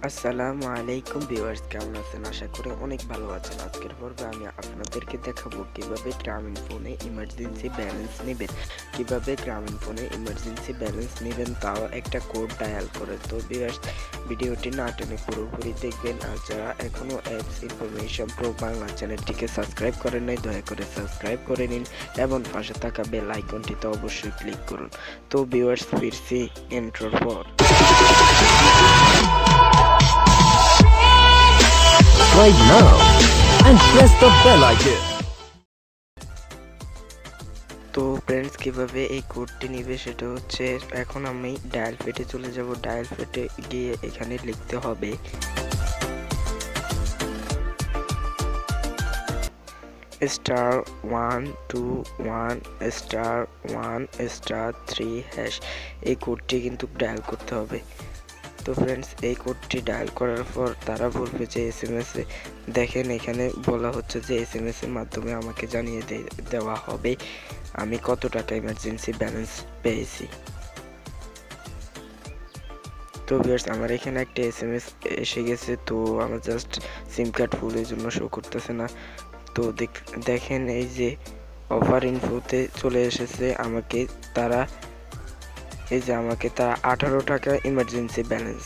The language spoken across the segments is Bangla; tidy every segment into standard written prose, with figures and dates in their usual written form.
আসসালামু আলাইকুম ভিউয়ার্স, কেমন আছেন? আশা করি অনেক ভালো আছেন। আজকের পর্বে আমি আপনাদেরকে দেখাবো কিভাবে গ্রামীণ ফোনে ইমার্জেন্সি ব্যালেন্স নেবেন। তাও একটা কোড ডায়াল করে। তো ভিউয়ার্স, ভিডিওটি না টেনে পুরোপুরি দেখবেন। আর যারা এখনো অ্যাপস ইনফরমেশন প্রো বাংলা চ্যানেলটিকে সাবস্ক্রাইব করেন নাই, দয়া করে সাবস্ক্রাইব করে নিন এবং পাশে থাকা বেল আইকনটিতে অবশ্যই ক্লিক করুন। তো ভিউয়ার্স, ফিরছি ইন্ট্রোর পর। Subscribe now and press the bell icon. তো ফ্রেন্ডস, কিভাবে এই কোডটি নিবে সেটা হচ্ছে, এখন আমি ডায়াল প্যাডে চলে যাব। ডায়াল প্যাডে গিয়ে এখানে লিখতে হবে *121*3#। এই কোডটি কিন্তু ডায়াল করতে হবে। তো ফ্রেন্ডস, এই কোডটি ডায়াল করার পর তারা বলবে যে SMS এ দেখেন, এখানে বলা হচ্ছে যে SMS এর মাধ্যমে আমাকে জানিয়ে দেওয়া হবে আমি কত টাকা ইমার্জেন্সি ব্যালেন্স পেয়েছি। তো ভিউয়ার্স, আমার এখানে একটা SMS এসে গেছে। তো আমার জাস্ট সিম কার্ড ফুল, এই জন্য শো করতেছে না। তো দেখেন, এই যে অফার ইনফোতে চলে এসেছে। আমাকে তারা 18 টাকা ইমার্জেন্সি ব্যালেন্স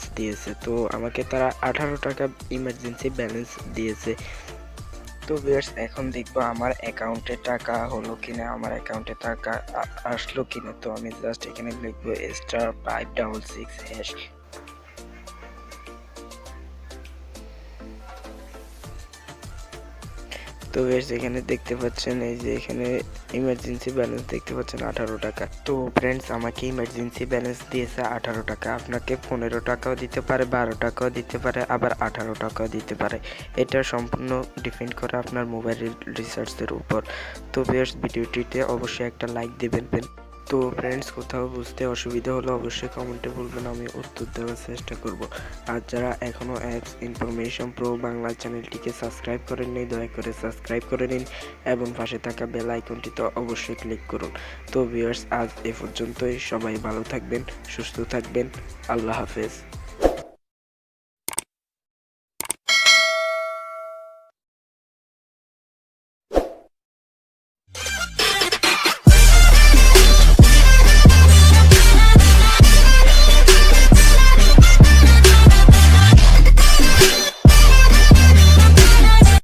দিয়েছে। তো ভিউয়ার্স, এখন দেখবো আমার অ্যাকাউন্টে টাকা হলো কিনা, আমার অ্যাকাউন্টে টাকা আসলো কিনা। তো আমি জাস্ট এখানে লিখবো *566#। তো বেশ, এখানে দেখতে পাচ্ছেন, এই যে এখানে ইমার্জেন্সি ব্যালেন্স দেখতে পাচ্ছেন 18 টাকা। তো ফ্রেন্ডস, আমাকে ইমার্জেন্সি ব্যালেন্স দিয়েছে 18 টাকা। আপনাকে 15 টাকাও দিতে পারে, 12 টাকাও দিতে পারে, আবার 18 টাকাও দিতে পারে। এটা সম্পূর্ণ ডিপেন্ড করে আপনার মোবাইল রিচার্জের উপর। তো বেশ, ভিডিওটিতে অবশ্যই একটা লাইক দেবেন। তো ফ্রেন্ডস, কোথাও বুঝতে অসুবিধা হলে অবশ্যই কমেন্টে বলবেন, আমি উত্তর দেওয়ার চেষ্টা করব। আর যারা এখনও অ্যাপস ইনফরমেশন প্রো বাংলা চ্যানেলটিকে সাবস্ক্রাইব করেননি, দয়া করে সাবস্ক্রাইব করে নিন এবং পাশে থাকা বেল আইকনটিতে অবশ্যই ক্লিক করুন। তো ভিউয়ার্স, আজ এ পর্যন্তই। সবাই ভালো থাকবেন, সুস্থ থাকবেন। আল্লাহ হাফেজ।